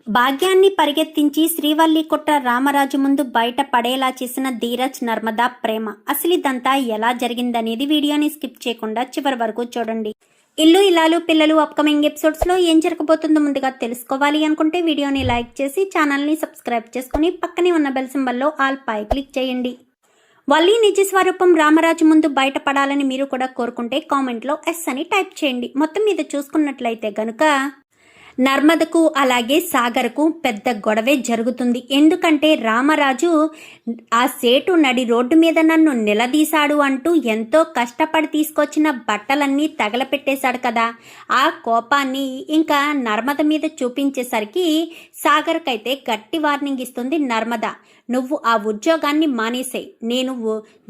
భాగ్యాన్ని పరిగెత్తించి శ్రీవల్లి కుట్ర రామరాజు ముందు బయట పడేలా చేసిన ధీరజ్ నర్మదా ప్రేమ. అసలు ఇదంతా ఎలా జరిగిందనేది వీడియోని స్కిప్ చేయకుండా చివరి వరకు చూడండి. ఇల్లు ఇల్లాలు పిల్లలు అప్కమింగ్ ఎపిసోడ్స్లో ఏం జరగబోతుందో ముందుగా తెలుసుకోవాలి అనుకుంటే వీడియోని లైక్ చేసి ఛానల్ని సబ్స్క్రైబ్ చేసుకుని పక్కనే ఉన్న బెల్ సింబల్లో ఆల్ పై క్లిక్ చేయండి. వల్లి నిజ స్వరూపం రామరాజు ముందు బయటపడాలని మీరు కూడా కోరుకుంటే కామెంట్లో ఎస్ అని టైప్ చేయండి. మొత్తం మీద చూసుకున్నట్లయితే గనుక నర్మదకు అలాగే సాగర్కు పెద్ద గొడవే జరుగుతుంది. ఎందుకంటే రామరాజు ఆ సేటు నడి రోడ్డు మీద నన్ను నిలదీశాడు అంటూ ఎంతో కష్టపడి తీసుకొచ్చిన బట్టలన్నీ తగలపెట్టేశాడు కదా. ఆ కోపాన్ని ఇంకా నర్మద మీద చూపించేసరికి సాగర్కైతే గట్టి వార్నింగ్ ఇస్తుంది నర్మద. నువ్వు ఆ ఉద్యోగాన్ని మానేసేయి. నేను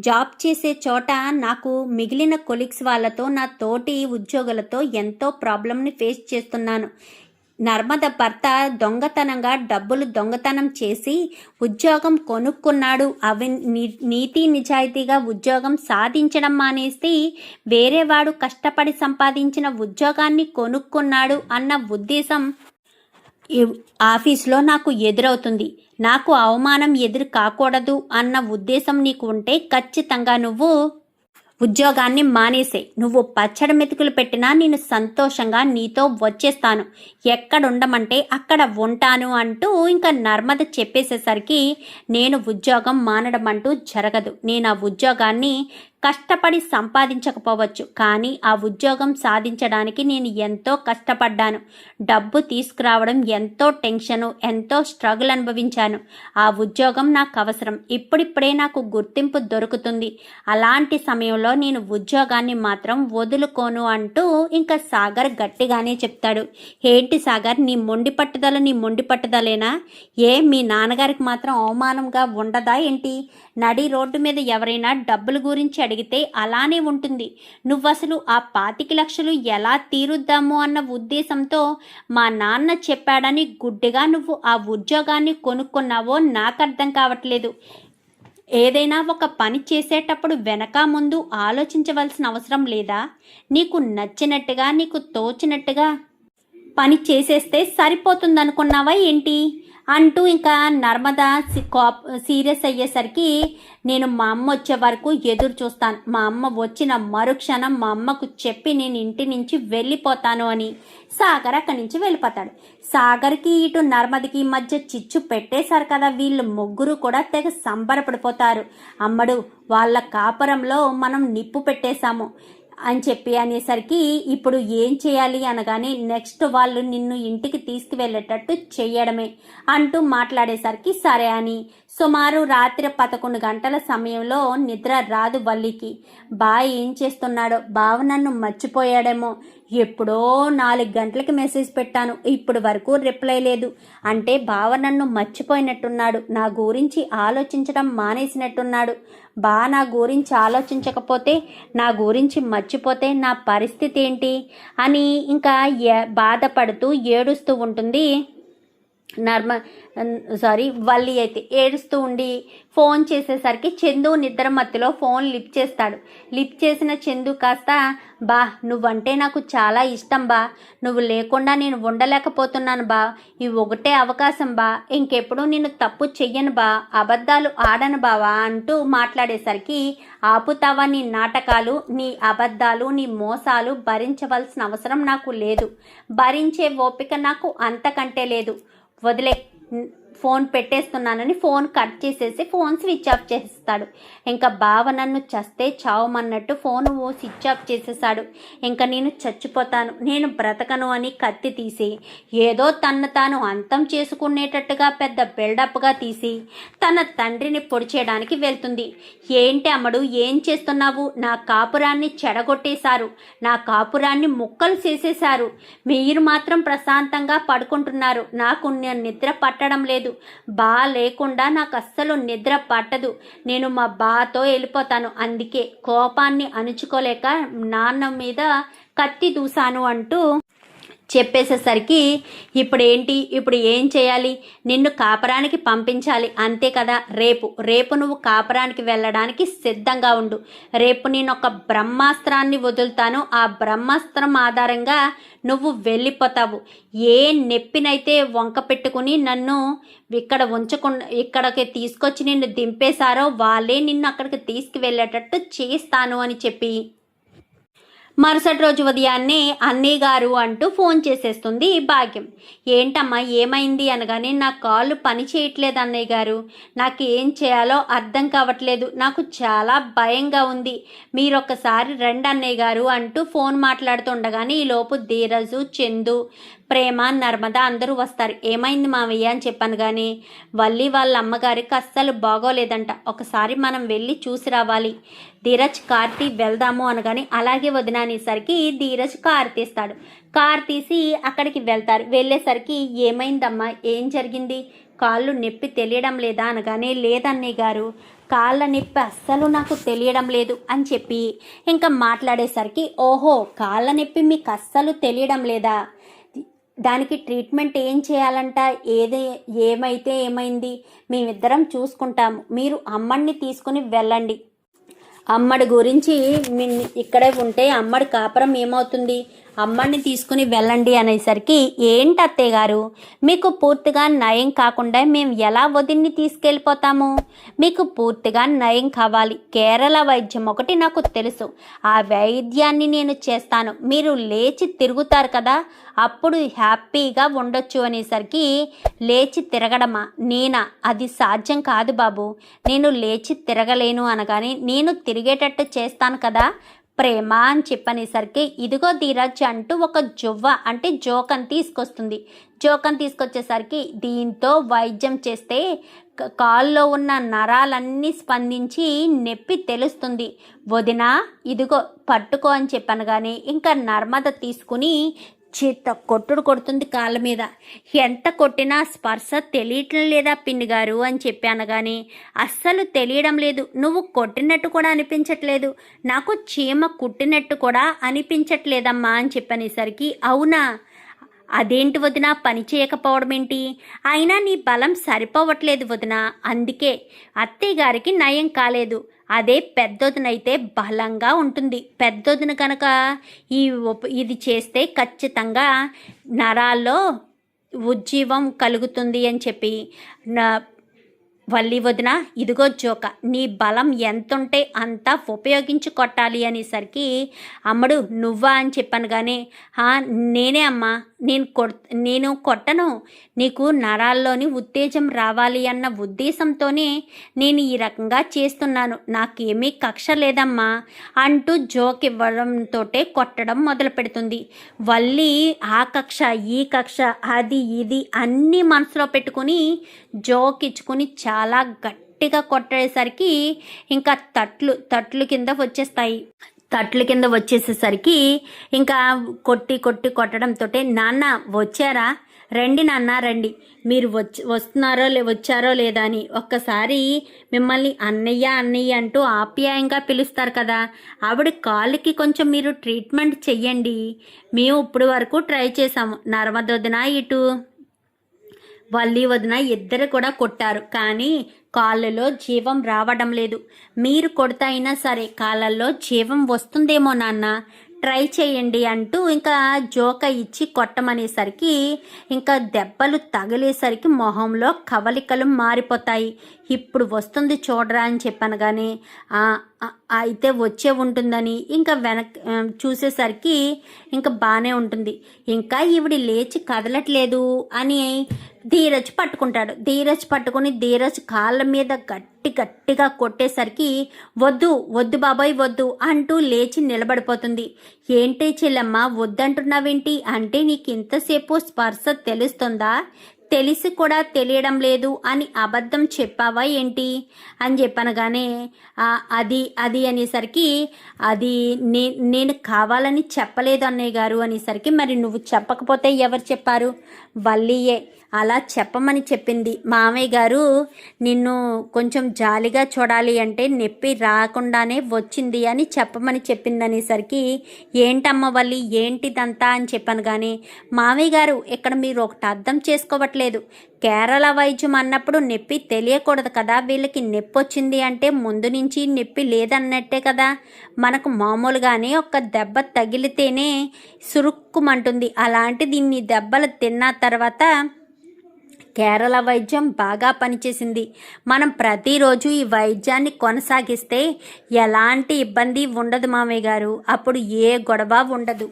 జాబ్ చేసే చోట నాకు మిగిలిన కొలీగ్స్ వాళ్ళతో నా తోటి ఉద్యోగులతో ఎంతో ప్రాబ్లంని ఫేస్ చేస్తున్నాను. నర్మద భర్త దొంగతనంగా డబ్బులు దొంగతనం చేసి ఉద్యోగం కొనుక్కున్నాడు. అవి నీతి నిజాయితీగా ఉద్యోగం సాధించడం మానేసి వేరేవాడు కష్టపడి సంపాదించిన ఉద్యోగాన్ని కొనుక్కున్నాడు అన్న ఉద్దేశం ఆఫీస్లో నాకు ఎదురవుతుంది. నాకు అవమానం ఎదురు కాకూడదు అన్న ఉద్దేశం నీకు ఉంటే ఖచ్చితంగా నువ్వు ఉద్యోగాన్ని మానేసే. నువ్వు పచ్చడి మెతుకులు పెట్టినా నేను సంతోషంగా నీతో వచ్చేస్తాను. ఎక్కడుండమంటే అక్కడ ఉంటాను అంటూ ఇంకా నర్మద చెప్పేసేసరికి నేను ఉద్యోగం మానడం అంటూ జరగదు. నేను ఆ ఉద్యోగాన్ని కష్టపడి సంపాదించకపోవచ్చు, కానీ ఆ ఉద్యోగం సాధించడానికి నేను ఎంతో కష్టపడ్డాను. డబ్బు తీసుకురావడం ఎంతో టెన్షను, ఎంతో స్ట్రగుల్ అనుభవించాను. ఆ ఉద్యోగం నాకు అవసరం. ఇప్పుడిప్పుడే నాకు గుర్తింపు దొరుకుతుంది. అలాంటి సమయంలో నేను ఉద్యోగాన్ని మాత్రం వదులుకోను అంటూ ఇంకా సాగర్ గట్టిగానే చెప్తాడు. ఏంటి సాగర్, నీ మొండి పట్టుదలేనా? మీ నాన్నగారికి మాత్రం అవమానంగా ఉండదా ఏంటి? నడి రోడ్డు మీద ఎవరైనా డబ్బుల గురించి అడిగితే అలానే ఉంటుంది. నువ్వసలు ఆ 25 లక్షలు ఎలా తీరుద్దాము అన్న ఉద్దేశంతో మా నాన్న చెప్పాడని గుడ్డిగా నువ్వు ఆ ఉద్యోగాన్ని కొనుక్కున్నావో నాకు అర్థం కావట్లేదు. ఏదైనా ఒక పని చేసేటప్పుడు వెనక ముందు ఆలోచించవలసిన అవసరం లేదా? నీకు నచ్చినట్టుగా నీకు తోచినట్టుగా పని చేసేస్తే సరిపోతుందనుకున్నావా ఏంటి అంటూ ఇంకా నర్మద సీరియస్ అయ్యేసరికి నేను మా అమ్మ వచ్చే వరకు ఎదురు చూస్తాను. మా అమ్మ వచ్చిన మరుక్షణం మా అమ్మకు చెప్పి నేను ఇంటి నుంచి వెళ్ళిపోతాను అని సాగర్ అక్కడి నుంచి వెళ్ళిపోతాడు. సాగర్కి ఇటు నర్మదకి మధ్య చిచ్చు పెట్టేశారు కదా. వీళ్ళు ముగ్గురు కూడా తెగ సంబరపడిపోతారు. అమ్మడు, వాళ్ళ కాపురంలో మనం నిప్పు పెట్టేశాము అని చెప్పి అనేసరికి ఇప్పుడు ఏం చేయాలి అనగానే నెక్స్ట్ వాళ్ళు నిన్ను ఇంటికి తీసుకువెళ్ళేటట్టు చెయ్యడమే అంటూ మాట్లాడేసరికి సరే అని సుమారు రాత్రి 11 గంటల సమయంలో నిద్ర రాదు వల్లికి. ఏం చేస్తున్నాడో, బావ నన్ను మర్చిపోయాడేమో. ఎప్పుడో 4 గంటలకి మెసేజ్ పెట్టాను, ఇప్పుడు వరకు రిప్లై లేదు. అంటే బావ నన్ను మర్చిపోయినట్టున్నాడు, నా గురించి ఆలోచించడం మానేసినట్టున్నాడు. నా గురించి ఆలోచించకపోతే, నా గురించి మర్చిపోతే నా పరిస్థితి ఏంటి అని ఇంకా బాధపడుతూ ఏడుస్తూ ఉంటుంది వల్లి అయితే. ఏడుస్తూ ఉండి ఫోన్ చేసేసరికి చందు నిద్ర మత్తులో ఫోన్ లిఫ్ట్ చేస్తాడు. లిఫ్ట్ చేసిన చందు కాస్త నువ్వంటే నాకు చాలా ఇష్టం నువ్వు లేకుండా నేను ఉండలేకపోతున్నాను ఈ ఒకటే అవకాశం ఇంకెప్పుడు నేను తప్పు చెయ్యను అబద్ధాలు ఆడను అంటూ మాట్లాడేసరికి ఆపుతావా నీ నాటకాలు, నీ అబద్ధాలు, నీ మోసాలు భరించవలసిన అవసరం నాకు లేదు. భరించే ఓపిక నాకు అంతకంటే లేదు. వదిలే, ఫోన్ పెట్టేస్తున్నానని ఫోన్ కట్ చేసేసి ఫోన్ స్విచ్ ఆఫ్ చేసేస్తాడు. ఇంకా బావ నన్ను చస్తే చావమన్నట్టు ఫోన్ స్విచ్ ఆఫ్ చేసేసాడు. ఇంకా నేను చచ్చిపోతాను, నేను బ్రతకను అని కత్తి తీసి ఏదో తన్ను తాను అంతం చేసుకునేటట్టుగా పెద్ద బిల్డప్గా తీసి తన తండ్రిని పొడిచేయడానికి వెళ్తుంది. ఏంటి అమ్మడు, ఏం చేస్తున్నావు? నా కాపురాన్ని చెడగొట్టేశారు, నా కాపురాన్ని ముక్కలు చేసేశారు. మీరు మాత్రం ప్రశాంతంగా పడుకుంటున్నారు. నాకు నిద్ర పట్టడం లేదు. లేకుండా నాకు అస్సలు నిద్ర పట్టదు. నేను మా బాతో వెళ్ళిపోతాను. అందుకే కోపాన్ని అణుచుకోలేక నాన్న మీద కత్తి దూసాను అంటూ చెప్పేసేసరికి ఇప్పుడు ఏం చేయాలి, నిన్ను కాపరానికి పంపించాలి అంతే కదా, రేపు నువ్వు కాపరానికి వెళ్ళడానికి సిద్ధంగా ఉండు. రేపు నేను ఒక బ్రహ్మాస్త్రాన్ని వదులుతాను, ఆ బ్రహ్మాస్త్రం ఆధారంగా నువ్వు వెళ్ళిపోతావు. ఏ నెప్పినైతే వంక పెట్టుకుని నన్ను ఇక్కడికి తీసుకొచ్చి నిన్ను దింపేశారో వాళ్ళే నిన్ను అక్కడికి తీసుకువెళ్ళేటట్టు చేస్తాను అని చెప్పి మరుసటి రోజు ఉదయాన్నే అన్నయ్య గారు అంటూ ఫోన్ చేసేస్తుంది భాగ్యం. ఏంటమ్మా ఏమైంది అనగానే, నా కాళ్ళు పని చేయట్లేదు అన్నయ్య గారు, నాకు ఏం చేయాలో అర్థం కావట్లేదు, నాకు చాలా భయంగా ఉంది, మీరు ఒక్కసారి రండి అన్నయ్య గారు అంటూ ఫోన్ మాట్లాడుతుండగానే ఈలోపు ధీరజు, చందు, ప్రేమ, నర్మద అందరూ వస్తారు. ఏమైంది మావయ్య అని చెప్పాను కానీ, వల్లి వాళ్ళ అమ్మగారికి అస్సలు బాగోలేదంట, ఒకసారి మనం వెళ్ళి చూసి రావాలి. ధీరజ్ కార్తీ వెళ్దాము అనగానే, అలాగే వదిననేసరికి ధీరజ్ కార్ తీస్తాడు. కార్ తీసి అక్కడికి వెళ్తారు. వెళ్ళేసరికి ఏమైందమ్మా, ఏం జరిగింది, కాళ్ళు నొప్పి తెలియడం లేదా అనగానే, లేదన్నయ్య గారు, కాళ్ళ నొప్పి అస్సలు నాకు తెలియడం లేదు అని చెప్పి ఇంకా మాట్లాడేసరికి, ఓహో కాళ్ళ నొప్పి మీకు అస్సలు తెలియడం లేదా, దానికి ట్రీట్మెంట్ ఏం చేయాలంట, ఏమైతే ఏమైంది, మేమిద్దరం చూసుకుంటాము, మీరు అమ్మడిని తీసుకుని వెళ్ళండి, అమ్మడి గురించి ఇక్కడే ఉంటే అమ్మడి కాపురం ఏమవుతుంది, అమ్మడిని తీసుకుని వెళ్ళండి అనేసరికి, ఏంటి అత్తయ్య గారు, మీకు పూర్తిగా నయం కాకుండా మేము ఎలా వదిన్ని తీసుకెళ్ళిపోతాము, మీకు పూర్తిగా నయం కావాలి, కేరళ వైద్యం ఒకటి నాకు తెలుసు, ఆ వైద్యాన్ని నేను చేస్తాను, మీరు లేచి తిరుగుతారు కదా అప్పుడు హ్యాపీగా ఉండొచ్చు అనేసరికి, లేచి తిరగడమా నేనా, అది సాధ్యం కాదు బాబు, నేను లేచి తిరగలేను అనగానే, నేను తిరిగేటట్టు చేస్తాను కదా ప్రేమ అని చెప్పనేసరికి, ఇదిగో ధీరజ్ అంటూ ఒక జోకన్ తీసుకొస్తుంది. జోకన్ తీసుకొచ్చేసరికి, దీంతో వైద్యం చేస్తే కాల్లో ఉన్న నరాలన్నీ స్పందించి నొప్పి తెలుస్తుంది వదినా, ఇదిగో పట్టుకో అని చెప్పాను కానీ, ఇంకా నర్మద తీసుకుని కొడుతుంది కాళ్ళ మీద, ఎంత కొట్టినా స్పర్శ తెలియటం లేదా పిన్ని గారు అని చెప్పాను కానీ, అస్సలు తెలియడం లేదు, నువ్వు కొట్టినట్టు కూడా అనిపించట్లేదు, నాకు చీమ కుట్టినట్టు కూడా అనిపించట్లేదమ్మా అని చెప్పనేసరికి, అవునా, అదేంటి వదిన పని చేయకపోవడం ఏంటి, అయినా నీ బలం సరిపోవట్లేదు వదిన, అందుకే అత్తయ్య గారికి నయం కాలేదు, అదే పెద్దొదినైతే బలంగా ఉంటుంది, పెద్దొదిన కనుక ఇది చేస్తే ఖచ్చితంగా నరాల్లో ఉజ్జీవం కలుగుతుంది అని చెప్పి, వల్లి వదిన ఇదిగో జోక, నీ బలం ఎంతుంటే అంత ఉపయోగించి కొట్టాలి అనేసరికి, అమ్మడు నువ్వా అని చెప్పాను కానీ, నేనే అమ్మా, నేను కొట్టను, నీకు నరాల్లోని ఉత్తేజం రావాలి అన్న ఉద్దేశంతోనే నేను ఈ రకంగా చేస్తున్నాను, నాకేమీ కక్ష లేదమ్మా అంటూ జోక్ ఇవ్వడంతో కొట్టడం మొదలు పెడుతుంది. వల్లి ఆ కక్ష ఈ కక్ష అది ఇది అన్నీ మనసులో పెట్టుకుని జోక్ ఇచ్చుకుని చాలా గట్టిగా కొట్టేసరికి ఇంకా తట్లు కింద వచ్చేస్తాయి. తట్లు కింద వచ్చేసేసరికి ఇంకా కొట్టడంతో, నాన్న వచ్చారా, రండి నాన్న రండి, మీరు వచ్చారో లేదా అని ఒక్కసారి మిమ్మల్ని అన్నయ్య అంటూ ఆప్యాయంగా పిలుస్తారు కదా, ఆవిడ కాళ్ళకి కొంచెం మీరు ట్రీట్మెంట్ చెయ్యండి, మేము ఇప్పుడు వరకు ట్రై చేసాము, నర్మదొదిన ఇటు వల్లి వదిన ఇద్దరు కూడా కొట్టారు, కానీ కాళ్ళలో జీవం రావడం లేదు, మీరు కొడతా అయినా సరే కాళ్ళల్లో జీవం వస్తుందేమో నాన్న, ట్రై చేయండి అంటూ ఇంకా జోక ఇచ్చి కొట్టమనేసరికి ఇంకా దెబ్బలు తగిలేసరికి మొహంలో కవలికలు మారిపోతాయి. ఇప్పుడు వస్తుంది చూడరా అని చెప్పాను కానీ అయితే వచ్చే ఉంటుందని ఇంకా చూసేసరికి ఇంకా బాగానే ఉంటుంది. ఇంకా ఈవిడి లేచి కదలట్లేదు అని ధీరజ్ పట్టుకుంటాడు. ధీరజ్ పట్టుకుని ధీరజ్ కాళ్ళ మీద గట్టిగా కొట్టేసరికి వద్దు బాబాయ్ వద్దు అంటూ లేచి నిలబడిపోతుంది. ఏంటి చెల్లెమ్మ వద్దంటున్నావేంటి అంటే, నీకు ఇంతసేపు స్పర్శ తెలుస్తుందా, తెలిసి కూడా తెలియడం లేదు అని అబద్ధం చెప్పావా ఏంటి అని చెప్పనగానే అది అది అనేసరికి అది నేను కావాలని చెప్పలేదు అన్నయ్య గారు అనేసరికి మరి నువ్వు చెప్పకపోతే ఎవరు చెప్పారు? వల్లియే అలా చెప్పమని చెప్పింది. మామయ్య గారు నిన్ను కొంచెం జాలిగా చూడాలి అంటే నొప్పి రాకుండానే వచ్చింది అని చెప్పమని చెప్పింది అనేసరికి ఏంటమ్మ వల్లి ఏంటిదంతా అని చెప్పాను. కానీ మామయ్య గారు ఇక్కడ మీరు ఒకటి అర్థం చేసుకోవట్లేదు. కేరళ వైద్యం అన్నప్పుడు నొప్పి తెలియకూడదు కదా. వీళ్ళకి నొప్పి వచ్చింది అంటే ముందు నుంచి నొప్పి లేదన్నట్టే కదా. మనకు మామూలుగానే ఒక దెబ్బ తగిలితేనే సురుక్కుమంటుంది. అలాంటి దీన్ని దెబ్బలు తిన్న తర్వాత కేరళ వైద్యం బాగా పనిచేసింది. మనం ప్రతిరోజు ఈ వైద్యాన్ని కొనసాగిస్తే ఎలాంటి ఇబ్బంది ఉండదు మామయ్య గారు. అప్పుడు ఏ గొడవ ఉండదు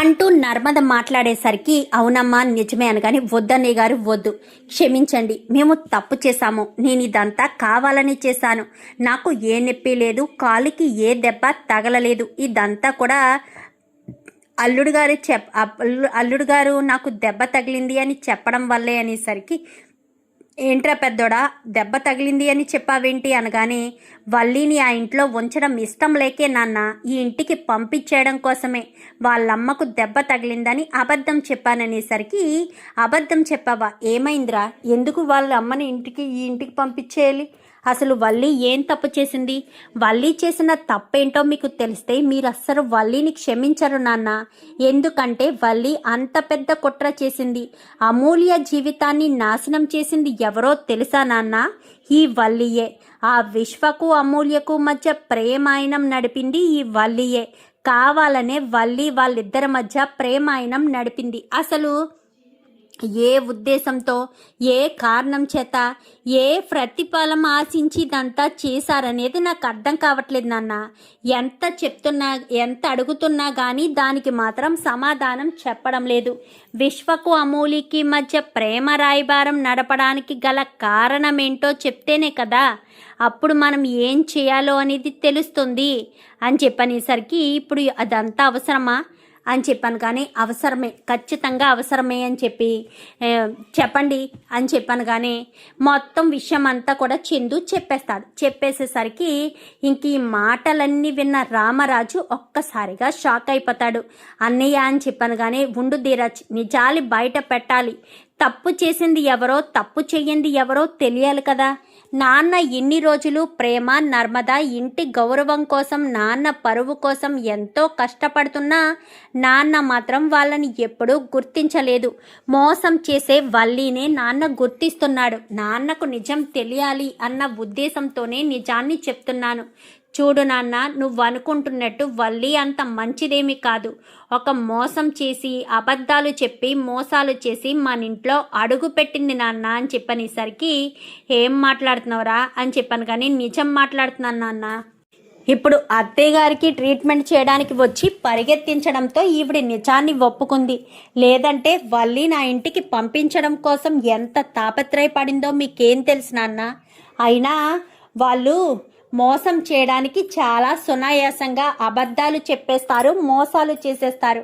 అంటూ నర్మద మాట్లాడేసరికి అవునమ్మా నిజమే అనగానే వద్దన్నయ్య గారు వద్దు, క్షమించండి, మేము తప్పు చేశాము. నేను ఇదంతా కావాలని చేశాను. నాకు ఏ నొప్పి లేదు, కాలికి ఏ దెబ్బ తగలలేదు. ఇదంతా కూడా అల్లుడు గారు నాకు దెబ్బ తగిలింది అని చెప్పడం వల్లే అనేసరికి ఏంట్రా పెద్దోడా దెబ్బ తగిలింది అని చెప్పావేంటి అనగానే వల్లిని ఆ ఇంట్లో ఉంచడం ఇష్టం లేకే నాన్న ఈ ఇంటికి పంపించేయడం కోసమే వాళ్ళమ్మకు దెబ్బ తగిలిందని అబద్ధం చెప్పాననేసరికి అబద్ధం చెప్పావా? ఏమైందిరా? ఎందుకు వాళ్ళ అమ్మని ఈ ఇంటికి పంపించేయాలి? అసలు వల్లి ఏం తప్పు చేసింది? వల్లి చేసిన తప్పేంటో మీకు తెలిస్తే మీరు అస్సలు వల్లిని క్షమించరు నాన్న. ఎందుకంటే వల్లి అంత పెద్ద కుట్ర చేసింది. అమూల్య జీవితాన్ని నాశనం చేసింది ఎవరో తెలుసా నాన్న? ఈ వల్లియే. ఆ విశ్వకు అమూల్యకు మధ్య ప్రేమాయణం నడిపింది ఈ వల్లియే. కావాలనే వల్లి వాళ్ళిద్దరి మధ్య ప్రేమాయణం నడిపింది. అసలు ఏ ఉద్దేశంతో, ఏ కారణం చేత, ఏ ప్రతిఫలం ఆశించి ఇదంతా చేశారనేది నాకు అర్థం కావట్లేదు నాన్న. ఎంత అడుగుతున్నా కానీ దానికి మాత్రం సమాధానం చెప్పడం లేదు. విశ్వకు అమూలికి మధ్య ప్రేమ రాయబారం నడపడానికి గల కారణం ఏంటో చెప్తేనే కదా అప్పుడు మనం ఏం చేయాలో అనేది తెలుస్తుంది అని చెప్పనేసరికి ఇప్పుడు అదంతా అవసరమా అని చెప్పాను. కానీ అవసరమే, ఖచ్చితంగా అవసరమే అని చెప్పండి అని చెప్పాను. కానీ మొత్తం విషయం అంతా కూడా చందు చెప్పేస్తాడు. చెప్పేసేసరికి ఇంక ఈ మాటలన్నీ విన్న రామరాజు ఒక్కసారిగా షాక్ అయిపోతాడు. అన్నయ్య అని చెప్పాను. కానీ ఉండు ధీరజ్, నిజాలు బయట పెట్టాలి. తప్పు చేసింది ఎవరో, తప్పు చెయ్యింది ఎవరో తెలియాలి కదా. నాన్న ఇన్ని రోజులు ప్రేమ, నర్మద ఇంటి గౌరవం కోసం, నాన్న పరువు కోసం ఎంతో కష్టపడుతున్నా నాన్న మాత్రం వాళ్ళని ఎప్పుడూ గుర్తించలేదు. మోసం చేసే వల్లినే నాన్న గుర్తిస్తున్నాడు. నాన్నకు నిజం తెలియాలి అన్న ఉద్దేశంతోనే నిజాన్ని చెప్తున్నాను. చూడు నాన్న, నువ్వు అనుకుంటున్నట్టు వల్లి అంత మంచిదేమీ కాదు. ఒక మోసం చేసి, అబద్ధాలు చెప్పి, మోసాలు చేసి మన ఇంట్లో అడుగు పెట్టింది నాన్న అని చెప్పనేసరికి ఏం మాట్లాడుతున్నావురా అని చెప్పాను. కానీ నిజం మాట్లాడుతున్నాను నాన్న. ఇప్పుడు అత్తయ్య గారికి ట్రీట్మెంట్ చేయడానికి వచ్చి పరిగెత్తించడంతో ఈవిడ నిజాన్ని ఒప్పుకుంది. లేదంటే వల్లి నా ఇంటికి పంపించడం కోసం ఎంత తాపత్రయపడిందో మీకేం తెలుసు నాన్న. అయినా వాళ్ళు మోసం చేయడానికి చాలా సునాయాసంగా అబద్ధాలు చెప్పేస్తారు, మోసాలు చేసేస్తారు.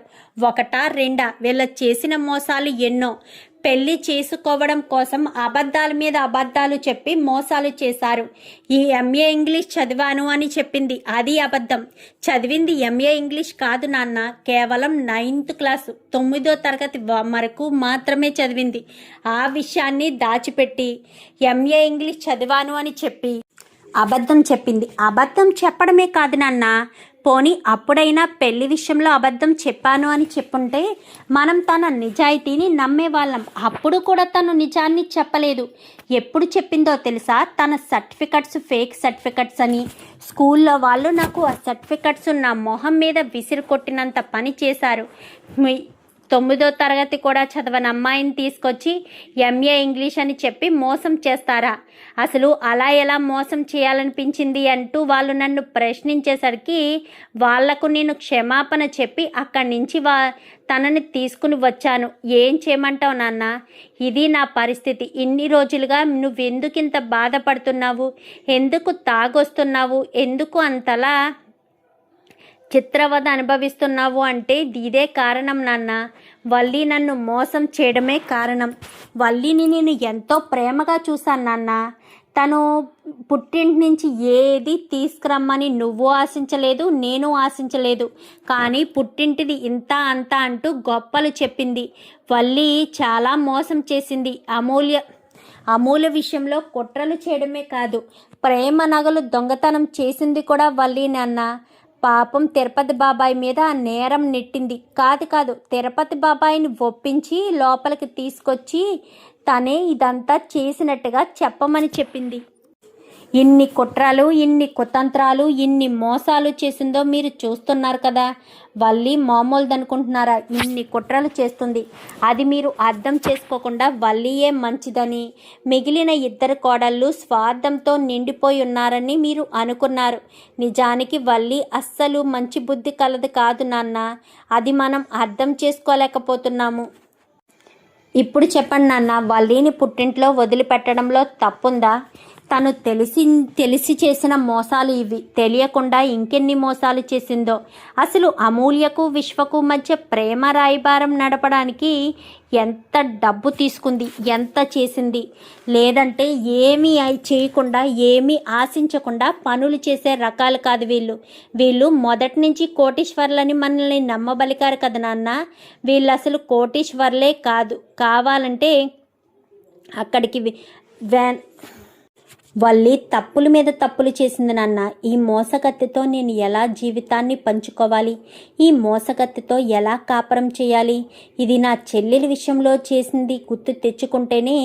ఒకటా రెండా, వీళ్ళ చేసిన మోసాలు ఎన్నో. పెళ్లి చేసుకోవడం కోసం అబద్ధాల మీద అబద్ధాలు చెప్పి మోసాలు చేశారు. ఈ ఎంఏ ఇంగ్లీష్ చదివాను అని చెప్పింది, అది అబద్ధం. చదివింది ఎంఏ ఇంగ్లీష్ కాదు నాన్న, కేవలం 9th క్లాసు 9వ తరగతి వరకు మాత్రమే చదివింది. ఆ విషయాన్ని దాచిపెట్టి ఎంఏ ఇంగ్లీష్ చదివాను అని చెప్పి అబద్ధం చెప్పింది. అబద్ధం చెప్పడమే కాదు నాన్న, పోనీ అప్పుడైనా పెళ్లి విషయంలో అబద్ధం చెప్పాను అని చెప్పుంటే మనం తన నిజాయితీని నమ్మేవాళ్ళం. అప్పుడు కూడా తను నిజాన్ని చెప్పలేదు. ఎప్పుడు చెప్పిందో తెలుసా? తన సర్టిఫికెట్స్ ఫేక్ సర్టిఫికెట్స్ అని. స్కూల్లో వాళ్ళు నాకు ఆ సర్టిఫికెట్స్ నా మొహం మీద విసిరి కొట్టినంత పని చేశారు. 9వ తరగతి కూడా చదవని అమ్మాయిని తీసుకొచ్చి ఎంఏ ఇంగ్లీష్ అని చెప్పి మోసం చేస్తారా? అసలు అలా ఎలా మోసం చేయాలనిపించింది అంటూ వాళ్ళు నన్ను ప్రశ్నించేసరికి వాళ్లకు నేను క్షమాపణ చెప్పి అక్కడి నుంచి తనని తీసుకుని వచ్చాను. ఏం చేయమంటావు నాన్న? ఇది నా పరిస్థితి. ఇన్ని రోజులుగా నువ్వెందుకింత బాధపడుతున్నావు? ఎందుకు తాగొస్తున్నావు? ఎందుకు అంతలా చిత్రవద అనుభవిస్తున్నావు అంటే ఇదే కారణం నాన్న. వల్లి నన్ను మోసం చేయడమే కారణం. వల్లిని నేను ఎంతో ప్రేమగా చూశాను నాన్న. తను పుట్టింటి నుంచి ఏది తీసుకురమ్మని నువ్వు ఆశించలేదు, నేను ఆశించలేదు. కానీ పుట్టింటిది ఇంత అంత అంటూ గొప్పలు చెప్పింది. వల్లి చాలా మోసం చేసింది. అమూల్య విషయంలో కుట్రలు చేయడమే కాదు, ప్రేమ నగలు దొంగతనం చేసింది కూడా వల్లి నాన్న. పాపం తిరుపతి బాబాయ్ మీద ఆ నేరం నెట్టింది. కాదు, తిరుపతి బాబాయిని ఒప్పించి లోపలికి తీసుకొచ్చి తనే ఇదంతా చేసినట్టుగా చెప్పమని చెప్పింది. ఇన్ని కుట్రలు, ఇన్ని కుతంత్రాలు, ఇన్ని మోసాలు చేసిందో మీరు చూస్తున్నారు కదా. వల్లి మామూలుదనుకుంటున్నారా? ఇన్ని కుట్రలు చేస్తుంది. అది మీరు అర్థం చేసుకోకుండా వల్లియే మంచిదని, మిగిలిన ఇద్దరు కోడళ్ళు స్వార్థంతో నిండిపోయి ఉన్నారని మీరు అనుకున్నారు. నిజానికి వల్లి అస్సలు మంచి బుద్ధి కలది కాదు నాన్న. అది మనం అర్థం చేసుకోలేకపోతున్నాము. ఇప్పుడు చెప్పండి నాన్న, వల్లిని పుట్టింట్లో వదిలిపెట్టడంలో తప్పుందా? తను తెలిసి చేసిన మోసాలు ఇవి. తెలియకుండా ఇంకెన్ని మోసాలు చేసిందో. అసలు అమూల్యకు విశ్వకు మధ్య ప్రేమ రాయబారం నడపడానికి ఎంత డబ్బు తీసుకుంది, ఎంత చేసింది. లేదంటే ఏమీ చేయకుండా, ఏమీ ఆశించకుండా పనులు చేసే రకాలు కాదు వీళ్ళు మొదటి నుంచి కోటీశ్వర్లని మనల్ని నమ్మబలికారు కదా నాన్న. వీళ్ళు అసలు కోటీశ్వర్లే కాదు. కావాలంటే అక్కడికి వల్లి తప్పుల మీద తప్పులు చేసింది నాన్న. ఈ మోసగత్తెతో నేను ఎలా జీవితాన్ని పంచుకోవాలి? ఈ మోసగత్తెతో ఎలా కాపురం చేయాలి? ఇది నా చెల్లెలి విషయంలో చేసింది గుర్తు తెచ్చుకుంటేనే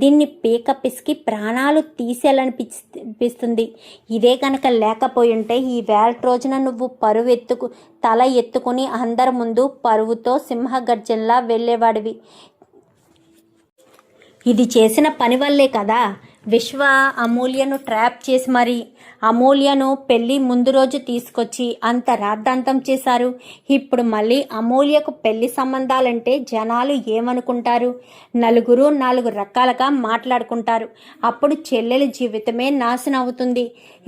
దీన్ని పీక పిసికి ప్రాణాలు తీసేయాలనిపిస్తుంది. ఇదే కనుక లేకపోయి ఉంటే ఈ వేళ రోజున నువ్వు తల ఎత్తుకుని అందరి ముందు పరువుతో సింహగర్జనలా వెళ్ళేవాడివి. ఇది చేసిన పని వల్లే కదా విశ్వ అమూల్యను ట్రాప్ చేసి మరి అమూల్యను పెళ్ళి ముందు రోజు తీసుకొచ్చి అంత రాద్ధాంతం చేశారు. ఇప్పుడు మళ్ళీ అమూల్యకు పెళ్లి సంబంధాలంటే జనాలు ఏమనుకుంటారు? నలుగురు నాలుగు రకాలుగా మాట్లాడుకుంటారు. అప్పుడు చెల్లెలి జీవితమే నాశనం అవుతుంది.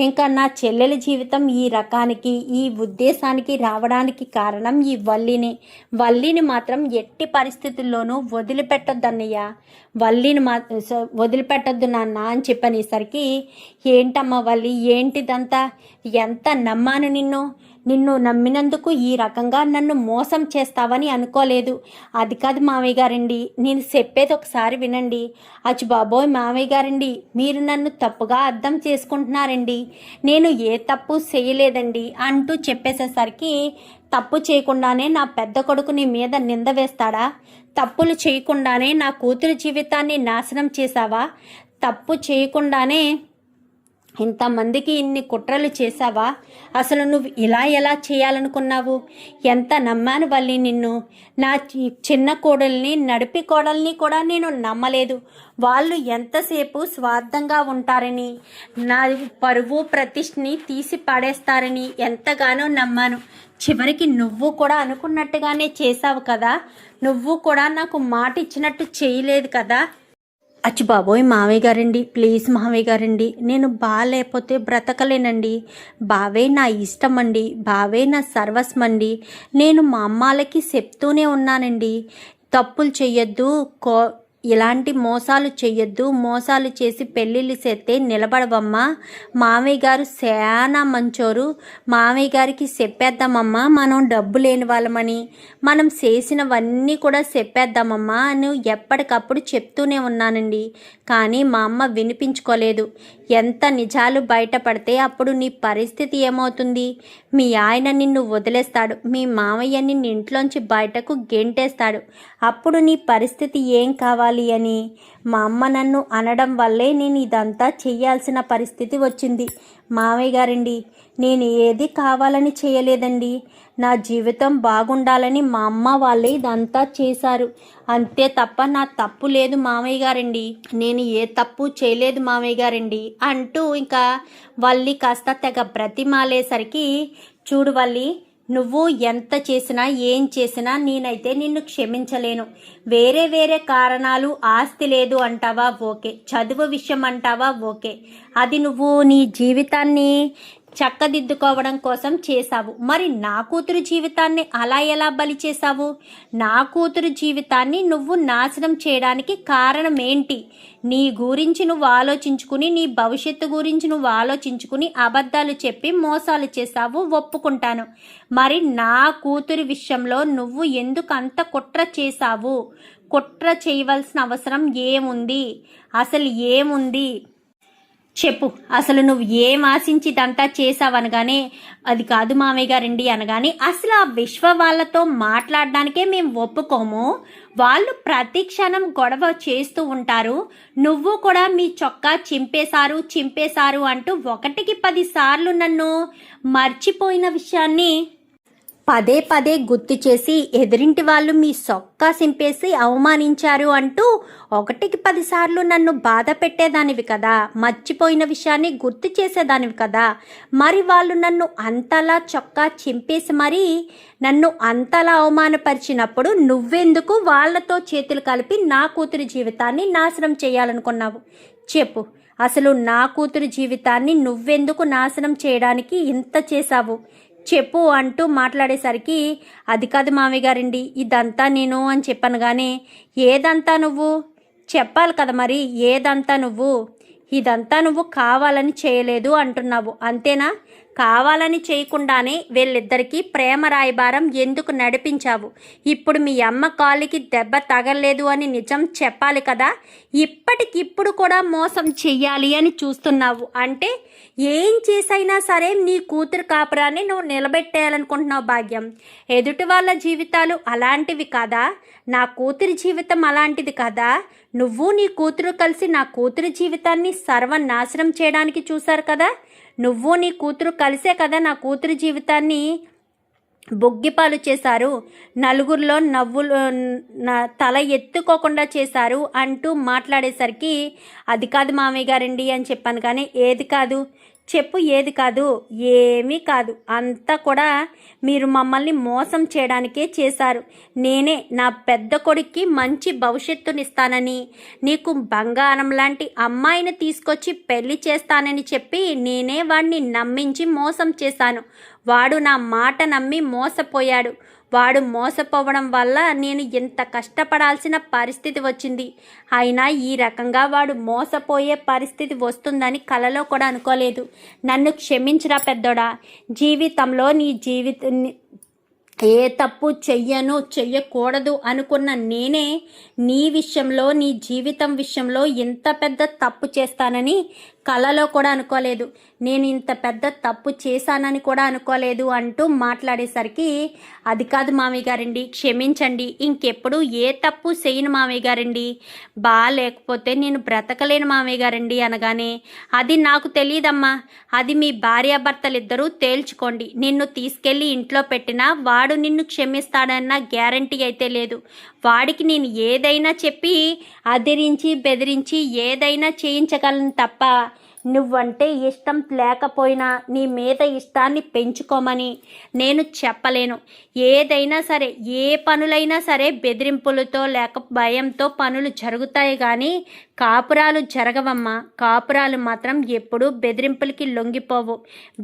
ఇంకా నా చెల్లెలి జీవితం ఈ రకానికి, ఈ ఉద్దేశానికి రావడానికి కారణం ఈ వల్లిని మాత్రం ఎట్టి పరిస్థితుల్లోనూ వదిలిపెట్టొద్దన్నయ్య. వదిలిపెట్టొద్దు నాన్న అని చెప్పనేసరికి, ఏంటమ్మా వల్లి, ఏంటిదంతా? ఎంత నమ్మాను నిన్ను నమ్మినందుకు ఈ రకంగా నన్ను మోసం చేస్తావని అనుకోలేదు. అది కాదు మామయ్య గారండి, నేను చెప్పేది ఒకసారి వినండి. అచ్చు బాబోయ్ మామయ్య గారండి, మీరు నన్ను తప్పుగా అర్థం చేసుకుంటున్నారండి. నేను ఏ తప్పు చేయలేదండి అంటూ చెప్పేసేసరికి, తప్పు చేయకుండానే నా పెద్ద కొడుకు నీ మీద నింద వేస్తాడా? తప్పులు చేయకుండానే నా కూతురు జీవితాన్ని నాశనం చేశావా? తప్పు చేయకుండానే ఇంతమందికి ఇన్ని కుట్రలు చేశావా? అసలు నువ్వు ఇలా ఎలా చేయాలనుకున్నావు? ఎంత నమ్మాను వల్లి నిన్ను. నా చిన్న కోడల్ని, నడిపి కోడల్ని కూడా నేను నమ్మలేదు. వాళ్ళు ఎంతసేపు స్వార్థంగా ఉంటారని, నా పరువు ప్రతిష్ఠని తీసి పడేస్తారని ఎంతగానో నమ్మాను. చివరికి నువ్వు కూడా అనుకున్నట్టుగానే చేశావు కదా. నువ్వు కూడా నాకు మాట ఇచ్చినట్టు చేయలేదు కదా. అచ్చు బాబోయ్ మావయ్య గారండి, ప్లీజ్ మావయ్య గారండి, నేను బాగాలేకపోతే బ్రతకలేనండి. బావే నా ఇష్టం అండి, బావే నా సర్వస్వండి. నేను మా అమ్మాలకి చెప్తూనే ఉన్నానండి, తప్పులు చెయ్యొద్దు, ఇలాంటి మోసాలు చెయ్యొద్దు, మోసాలు చేసి పెళ్ళిళ్ళు చేస్తే నిలబడవమ్మా. మామయ్య గారు చాలా మంచోరు, మామయ్య గారికి చెప్పేద్దామమ్మా మనం డబ్బు లేని వాళ్ళమని, మనం చేసినవన్నీ కూడా చెప్పేద్దామమ్మా అని ఎప్పటికప్పుడు చెప్తూనే ఉన్నానండి. కానీ మా అమ్మ వినిపించుకోలేదు. ఎంత నిజాలు బయటపడితే అప్పుడు నీ పరిస్థితి ఏమవుతుంది? మీ ఆయన నిన్ను వదిలేస్తాడు, మీ మామయ్య నిన్ను ఇంట్లోంచి బయటకు గెంటేస్తాడు. అప్పుడు నీ పరిస్థితి ఏం కావాలి అని మా అమ్మ నన్ను అనడం వల్లే నేను ఇదంతా చెయ్యాల్సిన పరిస్థితి వచ్చింది. మామయ్య గారండి, నేను ఏది కావాలని చేయలేదండి. నా జీవితం బాగుండాలని మా అమ్మ వాళ్ళే ఇదంతా చేశారు, అంతే తప్ప నా తప్పు లేదు మామయ్య గారండి. నేను ఏ తప్పు చేయలేదు మామయ్య గారండి అంటూ ఇంకా వల్లి కాస్త తెగ బ్రతిమాలేసరికి, చూడు వల్లి, నువ్వు ఎంత చేసినా ఏం చేసినా నేనైతే నిన్ను క్షమించలేను. వేరే కారణాలు, ఆస్తి లేదు అంటావా ఓకే, చదువు విషయం అంటావా ఓకే, అది నువ్వు నీ జీవితాన్ని చక్కదిద్దుకోవడం కోసం చేశావు. మరి నా కూతురు జీవితాన్ని అలా ఎలా బలి చేశావు? నా కూతురు జీవితాన్ని నువ్వు నాశనం చేయడానికి కారణం ఏంటి? నీ గురించి నువ్వు ఆలోచించుకుని, నీ భవిష్యత్తు గురించి నువ్వు ఆలోచించుకుని అబద్ధాలు చెప్పి మోసాలు చేశావు, ఒప్పుకుంటాను. మరి నా కూతురి విషయంలో నువ్వు ఎందుకు అంత కుట్ర చేశావు? కుట్ర చేయవలసిన అవసరం ఏముంది? అసలు ఏముంది చెప్పు. అసలు నువ్వు ఏం ఆశించి ఇదంతా చేసావనగానే, అది కాదు మామయ్య గారండి అనగానే, అసలు ఆ విశ్వ వాళ్ళతో మాట్లాడడానికే మేము ఒప్పుకోము. వాళ్ళు ప్రతి క్షణం గొడవ చేస్తూ ఉంటారు. నువ్వు కూడా మీ చొక్కా చింపేశారు అంటూ 1కి 10 సార్లు నన్ను మర్చిపోయిన విషయాన్ని పదే పదే గుర్తు చేసి, ఎదురింటి వాళ్ళు మీ సొక్కా సింపేసి అవమానించారు అంటూ 1కి 10 సార్లు నన్ను బాధ పెట్టేదానివి కదా, మర్చిపోయిన విషయాన్ని గుర్తు చేసేదానివి కదా. మరి వాళ్ళు నన్ను అంతలా చొక్కా చింపేసి మరి నన్ను అంతలా అవమానపరిచినప్పుడు నువ్వెందుకు వాళ్ళతో చేతులు కలిపి నా కూతురి జీవితాన్ని నాశనం చేయాలనుకున్నావు? చెప్పు. అసలు నా కూతురు జీవితాన్ని నువ్వెందుకు నాశనం చేయడానికి ఇంత చేశావు? చెప్పు అంటూ మాట్లాడేసరికి, అది కాదు మామయ్య గారండి, ఇదంతా నేను అని చెప్పాను. కానీ ఏదంతా నువ్వు చెప్పాలి కదా, మరి ఏదంతా నువ్వు? ఇదంతా నువ్వు కావాలని చేయలేదు అంటున్నావు, అంతేనా? కావాలని చేయకుండానే వీళ్ళిద్దరికీ ప్రేమ రాయబారం ఎందుకు నడిపించావు? ఇప్పుడు మీ అమ్మ కాలికి దెబ్బ తగలలేదు అని నిజం చెప్పాలి కదా. ఇప్పటికిప్పుడు కూడా మోసం చెయ్యాలి అని చూస్తున్నావు అంటే ఏం చేసైనా సరే నీ కూతురు కాపురాన్ని నువ్వు నిలబెట్టేయాలనుకుంటున్నావు భాగ్యం. ఎదుటి వాళ్ళ జీవితాలు అలాంటివి కదా, నా కూతురి జీవితం అలాంటిది కదా. నువ్వు నీ కూతురు కలిసి నా కూతురి జీవితాన్ని సర్వనాశనం చేయడానికి చూశారు కదా. నువ్వు నీ కూతురు కలిసే కదా నా కూతురి జీవితాన్ని బొగ్గిపాలు చేశారు, నలుగురిలో నవ్వులు తల ఎత్తుకోకుండా చేశారు అంటూ మాట్లాడేసరికి, అది కాదు మామయ్య గారండి అని చెప్పాను. కానీ ఏది కాదు చెప్పు, ఏది కాదు? ఏమీ కాదు, అంతా కూడా మీరు మమ్మల్ని మోసం చేయడానికే చేశారు. నేనే నా పెద్ద కొడుక్కి మంచి భవిష్యత్తునిస్తానని, నీకు బంగారం లాంటి అమ్మాయిని తీసుకొచ్చి పెళ్లి చేస్తానని చెప్పి నేనే వాడిని నమ్మించి మోసం చేశాను. వాడు నా మాట నమ్మి మోసపోయాడు. వాడు మోసపోవడం వల్ల నేను ఎంత కష్టపడాల్సిన పరిస్థితి వచ్చింది. అయినా ఈ రకంగా వాడు మోసపోయే పరిస్థితి వస్తుందని కలలో కూడా అనుకోలేదు. నన్ను క్షమించరా పెద్దోడా. జీవితంలో నీ ఏ తప్పు చెయ్యకూడదు అనుకున్న నేనే నీ విషయంలో, నీ జీవితం విషయంలో ఇంత పెద్ద తప్పు చేస్తానని కలలో కూడా అనుకోలేదు. నేను ఇంత పెద్ద తప్పు చేశానని కూడా అనుకోలేదు అంటూ మాట్లాడేసరికి, అది కాదు మామయ్య గారండి, క్షమించండి, ఇంకెప్పుడు ఏ తప్పు చేయను మామయ్య గారండి, లేకపోతే నేను బ్రతకలేను మామయ్య గారండి అనగానే, అది నాకు తెలియదమ్మా, అది మీ భార్యాభర్తలిద్దరూ తేల్చుకోండి. నిన్ను తీసుకెళ్ళి ఇంట్లో పెట్టినా వాడు నిన్ను క్షమిస్తాడన్న గ్యారంటీ అయితే లేదు. వాడికి నేను ఏదైనా చెప్పి అదిరించి బెదిరించి ఏదైనా చేయించగలను తప్ప నువ్వంటే ఇష్టం లేకపోయినా నీ మీద ఇష్టాన్ని పెంచుకోమని నేను చెప్పలేను. ఏదైనా సరే, ఏ పనులైనా సరే బెదిరింపులతో లేక భయంతో పనులు జరుగుతాయి కానీ కాపురాలు జరగవమ్మా. కాపురాలు మాత్రం ఎప్పుడూ బెదిరింపులకి లొంగిపోవు.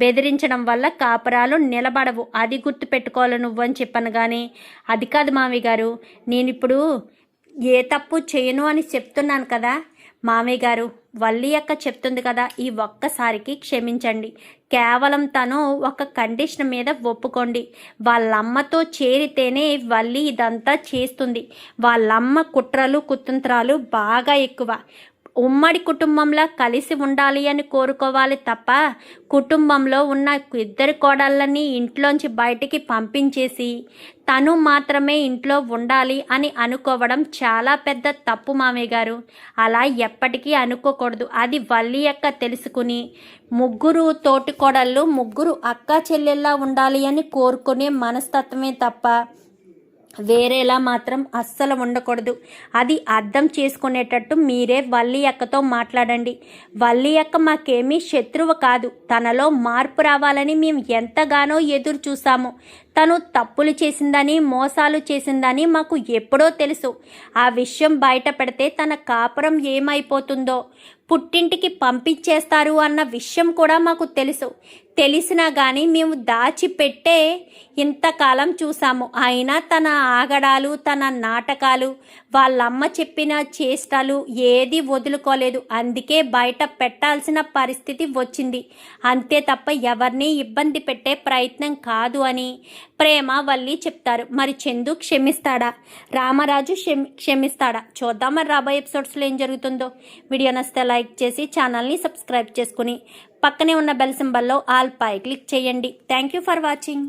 బెదిరించడం వల్ల కాపురాలు నిలబడవు, అది గుర్తుపెట్టుకోవాలి నువ్వు అని చెప్పాను. కానీ అది కాదు మామయ్య గారు, నేనిప్పుడు ఏ తప్పు చేయను అని చెప్తున్నాను కదా. మామయ్య గారు, వల్లి అక్క చెప్తుంది కదా, ఈ ఒక్కసారికి క్షమించండి. కేవలం తను ఒక కండిషన్ మీద ఒప్పుకోండి. వాళ్ళమ్మతో చేరితేనే వల్లి ఇదంతా చేస్తుంది. వాళ్ళమ్మ కుట్రలు కుతంత్రాలు బాగా ఎక్కువ. ఉమ్మడి కుటుంబంలో కలిసి ఉండాలి అని కోరుకోవాలి తప్ప కుటుంబంలో ఉన్న 2 కోడళ్ళని ఇంట్లోంచి బయటికి పంపించేసి తను మాత్రమే ఇంట్లో ఉండాలి అని అనుకోవడం చాలా పెద్ద తప్పు మామయ్య గారు. అలా ఎప్పటికీ అనుకోకూడదు. అది వల్లి అక్క తెలుసుకుని 3 తోటి కోడళ్ళు 3 అక్క చెల్లెల్లా ఉండాలి అని కోరుకునే మనస్తత్వమే తప్ప వేరేలా మాత్రం అస్సలు ఉండకూడదు. అది అర్థం చేసుకునేటట్టు మీరే వల్లి అక్కతో మాట్లాడండి. వల్లి అక్క మాకేమీ శత్రువు కాదు. తనలో మార్పు రావాలని మేము ఎంతగానో ఎదురు చూసాము. తను తప్పులు చేసిందని మోసాలు చేసిందని మాకు ఎప్పుడో తెలుసు. ఆ విషయం బయట పెడితే తన కాపురం ఏమైపోతుందో, పుట్టింటికి పంపించేస్తారు అన్న విషయం కూడా మాకు తెలుసు. తెలిసినా కానీ మేము దాచిపెట్టే ఇంతకాలం చూసాము. అయినా తన ఆగడాలు, తన నాటకాలు, వాళ్ళమ్మ చెప్పిన చేష్టలు ఏది వదులుకోలేదు. అందుకే బయట పెట్టాల్సిన పరిస్థితి వచ్చింది. అంతే తప్ప ఎవరిని ఇబ్బంది పెట్టే ప్రయత్నం కాదు అని ప్రేమ వల్లి చెప్తారు. మరి చందు క్షమిస్తాడా? రామరాజు క్షమిస్తాడా? చూద్దాం మరి రాబోయే ఎపిసోడ్స్లో ఏం జరుగుతుందో. వీడియో నచ్చితే లైక్ చేసి ఛానల్ని సబ్స్క్రైబ్ చేసుకుని పక్కనే ఉన్న బెల్ సింబల్లో ఆల్ పై క్లిక్ చేయండి. Thank you for watching.